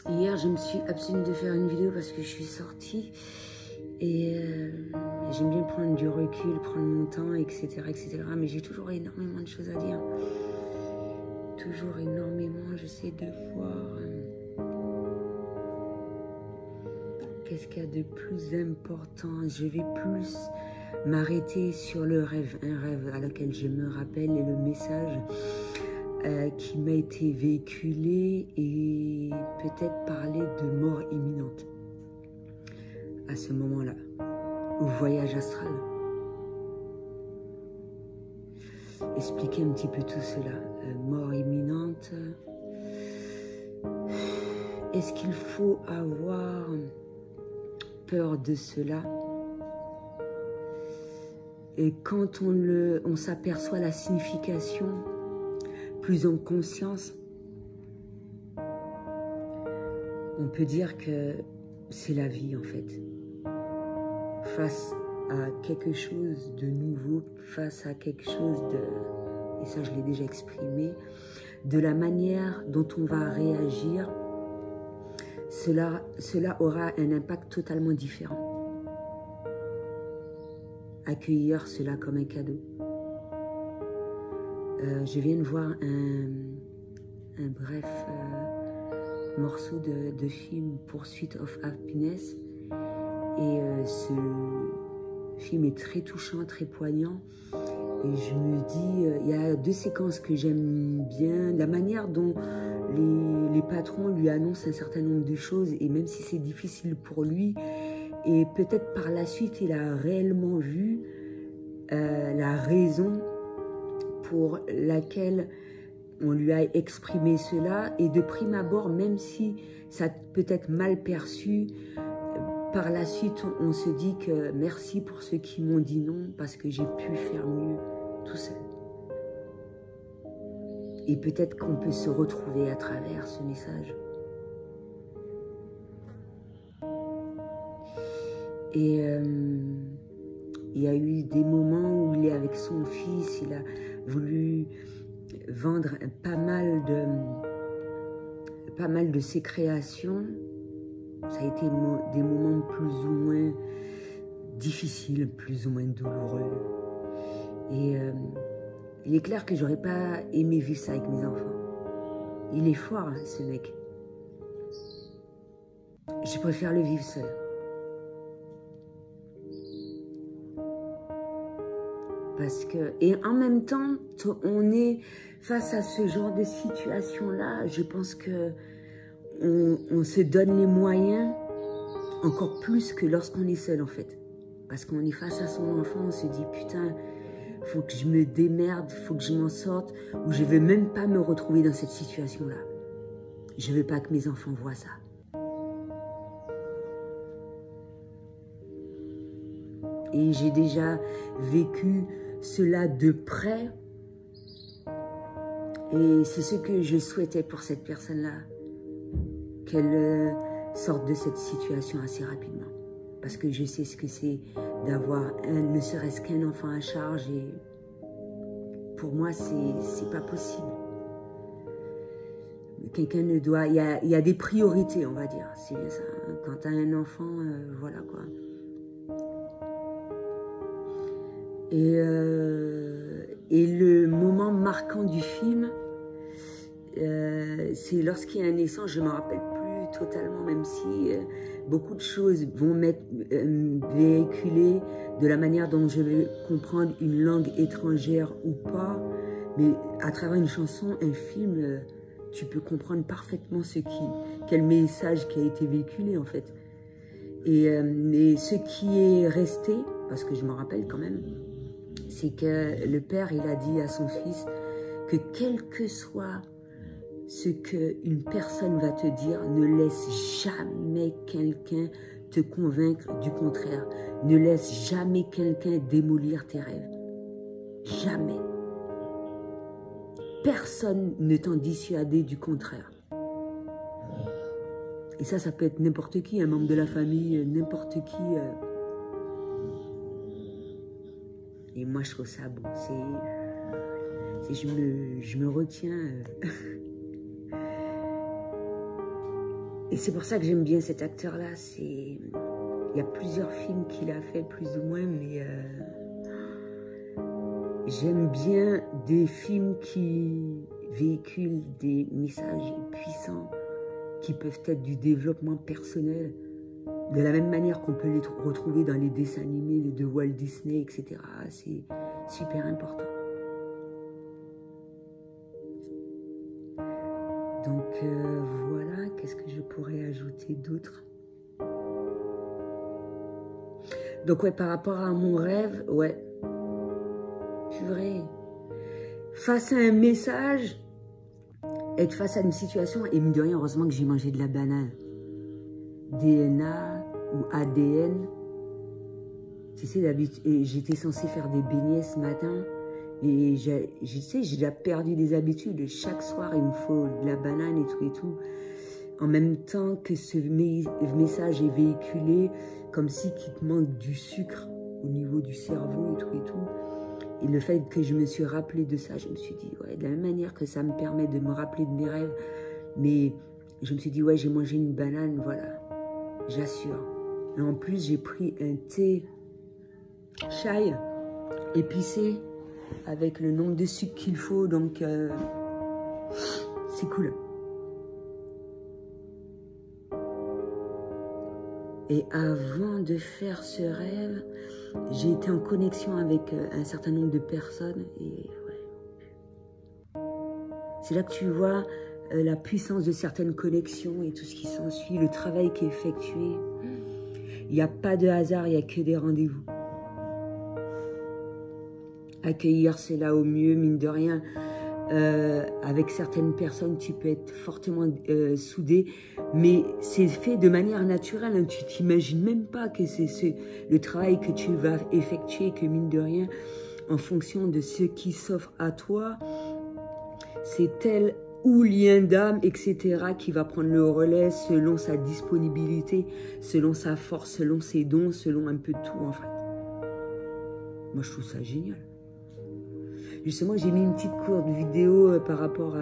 Hier, je me suis abstenue de faire une vidéo parce que je suis sortie et j'aime bien prendre du recul, prendre mon temps, etc. etc. Mais j'ai toujours énormément de choses à dire. Toujours énormément, j'essaie de voir qu'est-ce qu'il y a de plus important. Je vais plus m'arrêter sur le rêve, un rêve à laquelle je me rappelle et le message qui m'a été véhiculé et peut-être parler de mort imminente à ce moment-là, au voyage astral. Expliquer un petit peu tout cela. Mort imminente. Est-ce qu'il faut avoir peur de cela? Et quand on s'aperçoit la signification, plus en conscience, on peut dire que c'est la vie en fait. Face à quelque chose de nouveau, face à quelque chose de, et ça je l'ai déjà exprimé, de la manière dont on va réagir, cela aura un impact totalement différent. Accueillir cela comme un cadeau. Je viens de voir un bref morceau de film Pursuit of Happiness et ce film est très touchant, très poignant et je me dis, il y a deux séquences que j'aime bien, la manière dont les patrons lui annoncent un certain nombre de choses et même si c'est difficile pour lui et peut-être par la suite il a réellement vu la raison pour laquelle on lui a exprimé cela et de prime abord, même si ça peut être mal perçu, par la suite on se dit que merci pour ceux qui m'ont dit non parce que j'ai pu faire mieux tout seul. Et peut-être qu'on peut se retrouver à travers ce message. Et il y a eu des moments où il est avec son fils, il a voulu vendre pas mal de ses créations. Ça a été des moments plus ou moins difficiles, plus ou moins douloureux. Et il est clair que j'aurais pas aimé vivre ça avec mes enfants. Il est fort, hein, ce mec. Je préfère le vivre seul. Parce que, et en même temps, on est face à ce genre de situation-là, je pense que on se donne les moyens encore plus que lorsqu'on est seul en fait. Parce qu'on est face à son enfant, on se dit putain, faut que je me démerde, faut que je m'en sorte, ou je ne veux même pas me retrouver dans cette situation-là. Je ne veux pas que mes enfants voient ça. Et j'ai déjà vécu cela de près. Et c'est ce que je souhaitais pour cette personne-là. Qu'elle sorte de cette situation assez rapidement. Parce que je sais ce que c'est d'avoir ne serait-ce qu'un enfant à charge. Et pour moi, c'est pas possible. Quelqu'un ne doit... Il y a des priorités, on va dire. C'est bien ça. Quand tu as un enfant, voilà quoi. Et le moment marquant du film, c'est lorsqu'il y a un naissance, je ne me rappelle plus totalement, même si beaucoup de choses vont m'être véhiculées de la manière dont je vais comprendre une langue étrangère ou pas. Mais à travers une chanson, un film, tu peux comprendre parfaitement quel message qui a été véhiculé en fait. Et ce qui est resté, parce que je me rappelle quand même, c'est que le père, il a dit à son fils que quel que soit ce qu'une personne va te dire, ne laisse jamais quelqu'un te convaincre du contraire. Ne laisse jamais quelqu'un démolir tes rêves. Jamais. Personne ne t'en dissuader du contraire. Et ça peut être n'importe qui, un membre de la famille, n'importe qui. Et moi, je trouve ça bon. Je me retiens. Et c'est pour ça que j'aime bien cet acteur-là. Il y a plusieurs films qu'il a fait, plus ou moins, mais j'aime bien des films qui véhiculent des messages puissants, qui peuvent être du développement personnel, de la même manière qu'on peut les retrouver dans les dessins animés de Walt Disney, etc. C'est super important. Donc voilà, qu'est-ce que je pourrais ajouter d'autre? Donc ouais, par rapport à mon rêve, ouais, purée, face à un message, être face à une situation, et mine de rien, heureusement que j'ai mangé de la banane. DNA ou ADN, tu sais, d'habitude, j'étais censée faire des beignets ce matin, et j'ai déjà perdu des habitudes. Chaque soir, il me faut de la banane et tout. En même temps que ce message est véhiculé, comme si qu'il te manque du sucre au niveau du cerveau et tout. Et le fait que je me suis rappelé de ça, je me suis dit, ouais, de la même manière que ça me permet de me rappeler de mes rêves, mais je me suis dit, ouais, j'ai mangé une banane, voilà, j'assure. Et en plus, j'ai pris un thé chai épicé avec le nombre de sucre qu'il faut, donc c'est cool. Et avant de faire ce rêve, j'ai été en connexion avec un certain nombre de personnes. Et ouais. C'est là que tu vois la puissance de certaines connexions et tout ce qui s'ensuit, le travail qui est effectué. Il n'y a pas de hasard, il n'y a que des rendez-vous. Accueillir, c'est là au mieux, mine de rien. Avec certaines personnes, tu peux être fortement soudé, mais c'est fait de manière naturelle. Hein. Tu t'imagines même pas que c'est le travail que tu vas effectuer, que mine de rien, en fonction de ce qui s'offre à toi, c'est tel ou lien d'âme, etc., qui va prendre le relais selon sa disponibilité, selon sa force, selon ses dons, selon un peu de tout, en fait. Moi, je trouve ça génial. Justement, j'ai mis une petite courte vidéo par rapport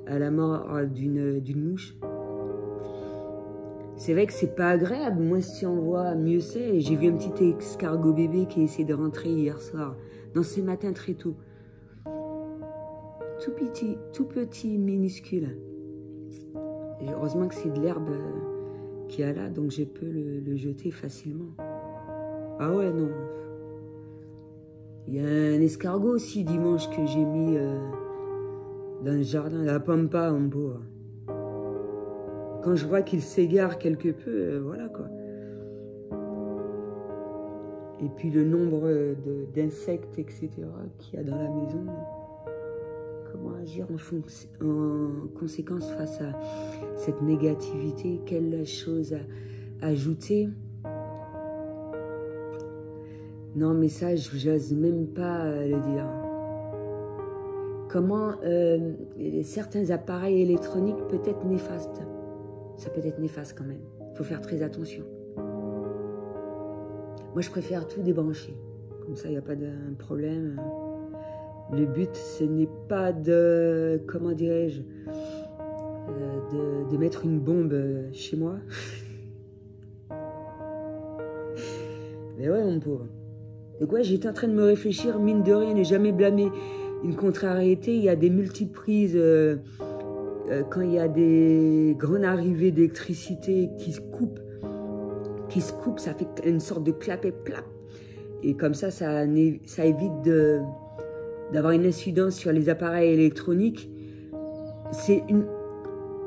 à la mort d'une mouche. C'est vrai que c'est pas agréable. Moi, si tu en vois, mieux c'est. J'ai vu un petit escargot bébé qui a essayé de rentrer hier soir. Non, ce matin très tôt. Tout petit, minuscule. Et heureusement que c'est de l'herbe qu'il y a là, donc je peux le jeter facilement. Ah ouais, non. Il y a un escargot aussi dimanche que j'ai mis dans le jardin, la pampa en bois. Quand je vois qu'il s'égare quelque peu, voilà quoi. Et puis le nombre d'insectes, etc. qu'il y a dans la maison. Comment agir en conséquence face à cette négativité? Quelle chose à ajouter? Non, mais ça, je n'ose même pas le dire. Comment certains appareils électroniques peuvent être néfastes. Ça peut être néfaste quand même. Il faut faire très attention. Moi, je préfère tout débrancher. Comme ça, il n'y a pas de problème. Le but, ce n'est pas de, comment dirais-je, de mettre une bombe chez moi. Mais ouais, mon pauvre. Donc ouais, j'étais en train de me réfléchir, mine de rien, ne jamais blâmer une contrariété. Il y a des multiprises, quand il y a des grandes arrivées d'électricité qui se coupent, ça fait une sorte de clap et plap. Et comme ça évite d'avoir une incidence sur les appareils électroniques. C'est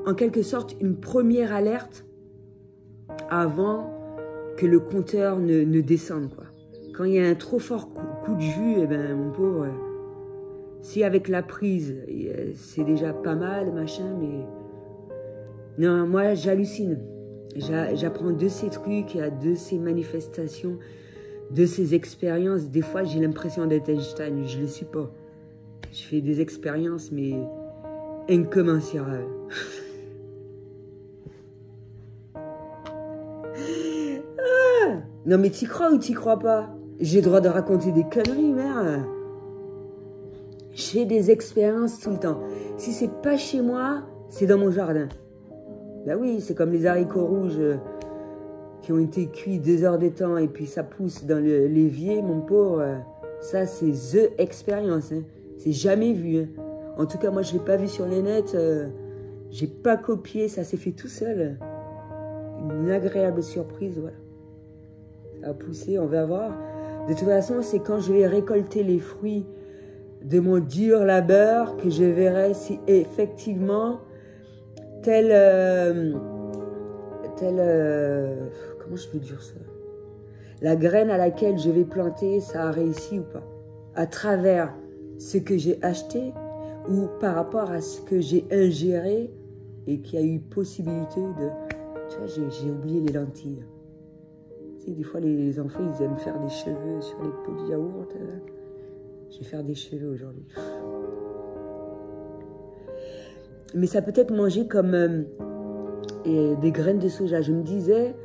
en quelque sorte une première alerte avant que le compteur ne descende, quoi. Quand il y a un trop fort coup de jus, eh ben, mon pauvre, si avec la prise, c'est déjà pas mal, machin, mais... Non, moi, j'hallucine. J'apprends de ces trucs, de ces manifestations, de ces expériences. Des fois, j'ai l'impression d'être Einstein, je ne le suis pas. Je fais des expériences, mais incommensurables. Ah, non, mais t'y crois ou t'y crois pas? J'ai le droit de raconter des conneries, merde. Je fais des expériences tout le temps. Si c'est pas chez moi, c'est dans mon jardin. Ben oui, c'est comme les haricots rouges qui ont été cuits 2 heures de temps et puis ça pousse dans l'évier, mon pauvre. Ça, c'est the expérience. Hein. C'est jamais vu. Hein. En tout cas, moi, je ne l'ai pas vu sur les nets. J'ai pas copié, ça s'est fait tout seul. Une agréable surprise, voilà. Ça a poussé, on va voir. De toute façon, c'est quand je vais récolter les fruits de mon dur labeur que je verrai si effectivement comment je peux dire ça? La graine à laquelle je vais planter, ça a réussi ou pas? À travers ce que j'ai acheté ou par rapport à ce que j'ai ingéré et qui a eu possibilité de... Tu vois, j'ai oublié les lentilles. Tu sais, des fois, les enfants, ils aiment faire des cheveux sur les pots de yaourt. Je vais faire des cheveux aujourd'hui. Mais ça peut être mangé comme des graines de soja. Je me disais,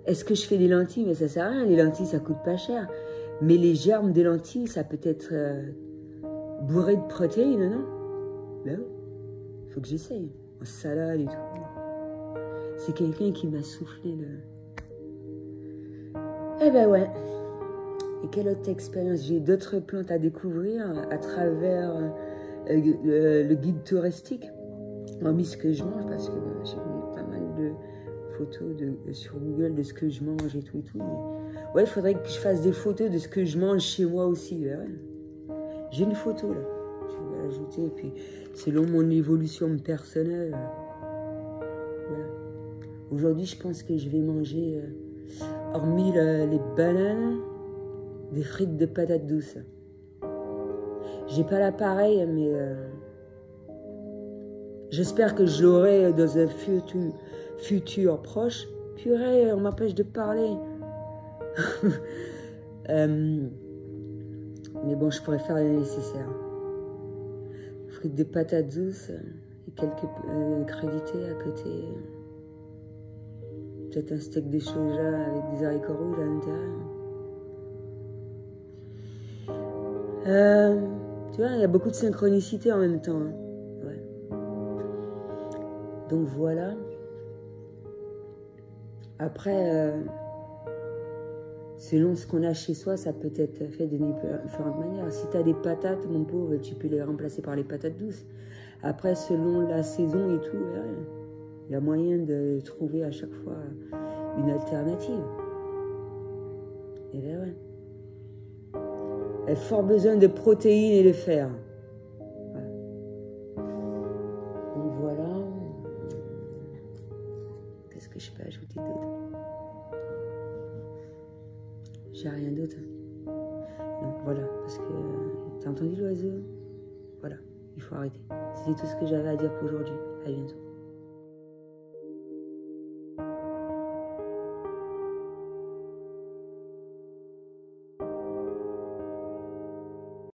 est-ce que je fais des lentilles? Mais ça sert à rien, les lentilles, ça coûte pas cher. Mais les germes des lentilles, ça peut être bourré de protéines, non? Ben oui, il faut que j'essaye. En salade et tout. C'est quelqu'un qui m'a soufflé le... Eh ben ouais. Et quelle autre expérience? J'ai d'autres plantes à découvrir à travers le guide touristique. Hormis ce que je mange, parce que j'ai mis pas mal de photos sur Google de ce que je mange et tout et tout. Mais... ouais, il faudrait que je fasse des photos de ce que je mange chez moi aussi. Ouais. J'ai une photo là. Je vais l'ajouter. Et puis, selon mon évolution personnelle, voilà. Aujourd'hui, je pense que je vais manger, hormis les bananes, des frites de patates douces. J'ai pas l'appareil, mais j'espère que je l'aurai dans un futur proche. Purée, on m'empêche de parler. Mais bon, je pourrais faire le nécessaire. Frites de patates douces et quelques crudités à côté. Peut-être un steak de soja avec des haricots rouges à l'intérieur. Tu vois, il y a beaucoup de synchronicité en même temps. Hein. Ouais. Donc voilà. Après, selon ce qu'on a chez soi, ça peut être fait de différentes manières. Si tu as des patates, mon pauvre, tu peux les remplacer par les patates douces. Après, selon la saison et tout, il y a moyen de trouver à chaque fois une alternative. Et bien ouais. Elle a fort besoin de protéines et de fer. Voilà. Donc voilà. Qu'est-ce que je peux ajouter d'autre? J'ai rien d'autre. Donc voilà, parce que t'as entendu l'oiseau? Voilà, il faut arrêter. C'était tout ce que j'avais à dire pour aujourd'hui. À bientôt.